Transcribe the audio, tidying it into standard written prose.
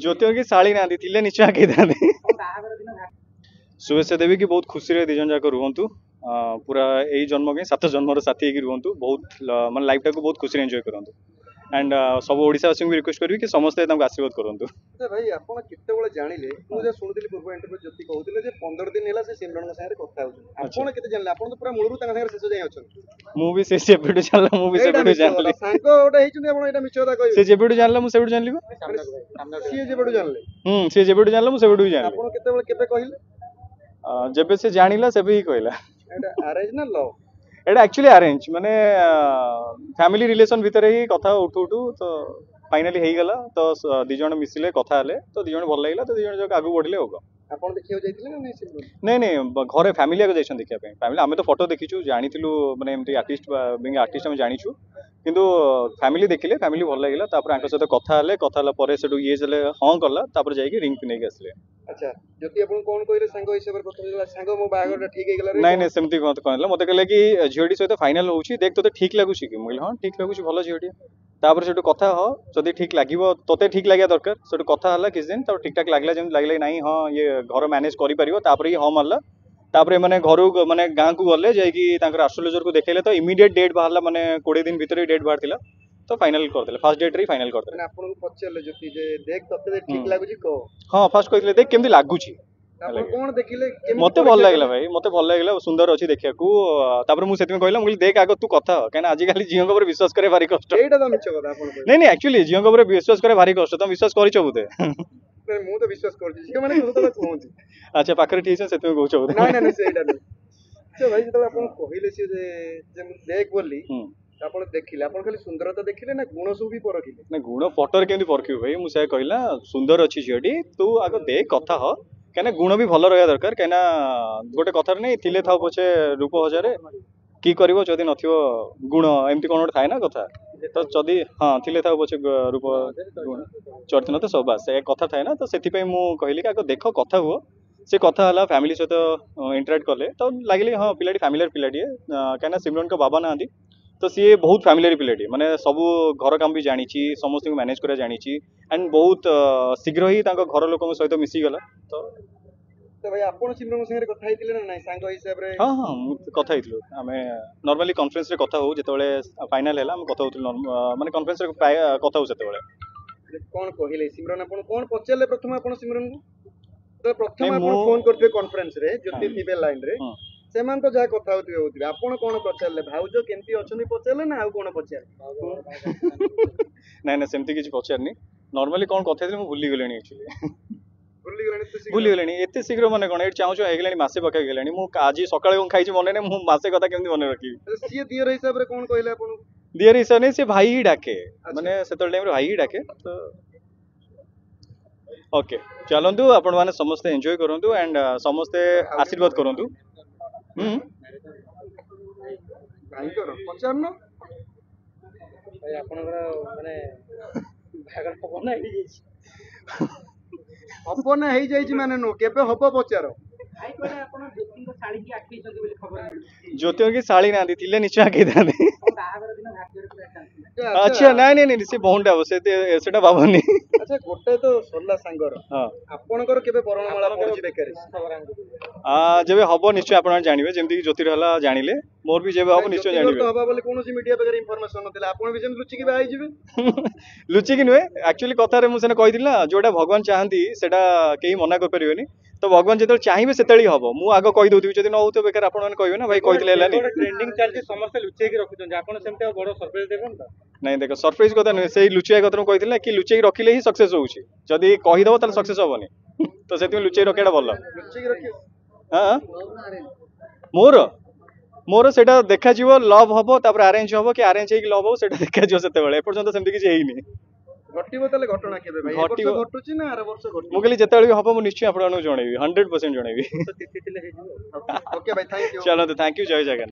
ज्योति की शाड़ी ना थी निश्चय आगे था शुभेच्छा देवी कि बहुत खुशी रे दिजन जाक रुहतु पूरा यही जन्म के 7 जन्म साथी रुहतु बहुत माने लाइफ टाक बहुत खुशी एंजॉय करंतु एंड सब ओडिशावासी को रिक्वेस्ट करी कि समस्त आशीर्वाद करंतु। भाई आपण केतेबेले जानिले मु जे सुनथिली पूर्व इंटरव्यू जति कहउथिले जे 15 दिन हैला से सिमरन संगे कथा होछ आपण केते जानले आपण तो पूरा मूलरू तांग संगे शेष जाय अछन मु भी से जेबेडू जानला मु भी सेबेडू जानली सांको ओटा हेचुनी आपण एटा मिछ कथा कहबे से जेबेडू जानला मु सेबेडू जानली सी जेबेडू जानले से जेबेडू जानला मु सेबेडू जानली आपण केतेबेले केबे कहिले जेबे से जानिला सेबे ही कहला एटा अरेंज ना लव एटा एक्चुअली अरेंज माने फैमिली रिलेशन भितर ही कथा उठू उठू तो फाइनली हेई गला तो दी जण मिसिले कथा हले तो दी जण भल लागला तो दी जण जक आगु बढ़ले होगा आपण देखियो जाइतिले ना नहीं नहीं घरे फैमिली आगे जाइछन देखिया पे फैमिली हमें तो फोटो देखिछु जानिथिलु माने एमती आर्टिस्ट बिंग आर्टिस्ट हम जानिछु किंतु फैमिली देखिले फैमिली भल लागला तापर आंक सहित कथा हले परे सेडु ये जले हां करला तापर जाई रिंग पिने के आसले। अच्छा जति आपण कोन कइले संग हिसाब रे प्रथम संग मो बागर ठीक हे गला रे नहीं नहीं सेमती कहला मते कहले कि झियोडी सहित फाइनल होउची देख तोते ठीक लागुची कि मुइल हां ठीक लागुची भलो झियोडी तापर सेटु कथा हो जदी ठीक लागिवो तोते ठीक लागिया दरकार सेटु कथा हला किछ दिन तापर ठीक ठाक लागला जेम लागले नहीं हां ये घर मैनेज करि परिबो तापर ही हां मारला तापर माने घरु माने गां को गले जाई कि तांकर एस्ट्रोलॉजर को देखेले तो इमीडिएट डेट बाहरला माने 20 दिन भीतर डेट बाहरतिला तो फाइनल कर देले फर्स्ट डेट रे फाइनल कर देले आपन को पछले जति जे देख तते ठीक लागुची को हां फर्स्ट कहितले देख केमदी लागुची आपण कोन देखिले मते भल लागला भाई मते भल लागला सुंदर अछि देखिया को तापर मु सेति में कहला मुली देख आगो तू कथा केना आज काली जियो पर विश्वास करे भारी कष्ट एटा त मिछ कथा आपण नहीं नहीं एक्चुअली जियो पर विश्वास करे भारी कष्ट तुम विश्वास करिछ बुते मु तो विश्वास करछि जियो माने तो कहउछि अच्छा पाखरे ठीक छै सेति में कहउछ बुते नहीं नहीं सेटा नहीं से भाई जब आपण कहिले से जे देख बोली आपण देखिले आपण खाली सुंदरता देखिले ना गुण सब भी परखिले ना गुण फोटो रे केमदी परखियो भाई मु से कहला सुंदर अछि झियोडी तू आगो देख कथा हो कहना गुण भी भल रहा दरकार कहना गोटे कथा नहीं थिले था पछे रूप हजारे की करिवो जदी नथिवो गुण एमती कोन थाए ना कथा तो जदी हां थिले था पछे रूप गुण चरित्र न तो सब से कथा थाए ना तो सेति पई मु कहली कि देखो कथा हुओ से कथा हला फैमिली सहित इंटरेक्ट करले तो लागले हां पिलाडी फैमिलियर पिलाडी कहना सिमरन को बाबा ना आंदी तो सी बहुत फैमिलियर पिलाटी माने सब घर काम भी जानी समस्त मैनेज करा जानी एंड बहुत शीघ्र ही घर लोक सहित मिसी गला तो भाई आपण सिमरन संगे कथा हितिले ना नाही सांग हिसाब रे हां हां कथा हितलु हमें नॉर्मली कॉन्फ्रेंस रे कथा हो जेतेबेले फाइनल हैला हम कथा होतलु माने कॉन्फ्रेंस रे कथा हो जेतेबेले कोन कहिले सिमरन आपण कोन पचले प्रथम आपण सिमरन को तो प्रथम आपण फोन करथे कॉन्फ्रेंस रे जति थिबे लाइन रे सेमान तो जा कथा होतिबे आपण कोन पचले भाउजो केमती अछनी पचले ना आ कोन पचले नै नै सेमती किछ पचरनी नॉर्मली कोन कथा दिले मु भूली गेलेनी एक्चुअली भूली गेलेनी एते शीघ्र माने कोन एट चाहू हे गेलेनी मासे पका गेलेनी मु आज सकाळे कोन खाइछि मने नै मु मासे कथा केमती मने रखी सी दियर हिसाब रे कोन कहले आपण दियर हिसाब नै से भाई ही डाके माने सेतल टाइम रे भाई ही डाके तो ओके चलंतु आपण माने समस्त एन्जॉय करंतु एंड समस्त आशीर्वाद करंतु भाई करो पचार न भाई आपनकर माने भागर पकना हे जाई अपना हे जाई माने नो केबे हबो पचार भाई कोने आपण ज्योति को साड़ी की आखी छथि बोली खबर ज्योति की साड़ी ना दिथिले निश्चय आके दाने बाहागर दिन भाग्य अच्छा नहीं नहीं से बहुंडा से सेटा बाबनी अच्छा गोटे तो सरला सांगर हां आपनकर केबे परणमाला पड़छि बेकारी जेबे हबो निश्चय आपण जानिबे जेमति कि ज्योति रहला जानिले मोर भी जेबे हबो निश्चय जानिबे तो हबा बोले कोनोसी मीडिया बगैर इंफॉर्मेशन नथिला आपण भी जेम लुचि कि बाई जिबे लुचि कि नुए एक्चुअली कथा रे मु सेने कहि दिला जोटा भगवान चाहंती सेटा केही मना कर परिबेनी तो भगवान जेतल चाहिबे सेतली हबो मु आगो कहि दोथि जदि न होतो बेकार आपण मन कहिबे ना भाई कहि दिले लानी ट्रेंडिंग चलछि समस्त लुचि कि रखुछन आपण सेमते बडो सरप्राइज देबन त नहीं देखो सरप्राइज कथा नहीं से लुचिया कथा कहि दिला कि लुचि रखिले ही सक्सेस होउछि जदि कहि दबो त सक्सेस होबनी तो सेति लुचि रखेडा भलो लुचि कि रखि हां मोर मोर सेटा देखा जीवो लव हबो तापर अरेंज हबो कि अरेंज हे कि लव हबो सेटा देखा जीवो सेते बेले एपर्यंत सेमति किछ हेइनी घटिबो तले घटना केबे भाई वर्ष घटुची ना आर वर्ष घटु मु कहली जेतेबेले हबो मु निश्चय आपन जणेबी 100% जणेबी ओके भाई थैंक यू चलो तो थैंक यू जय जगन।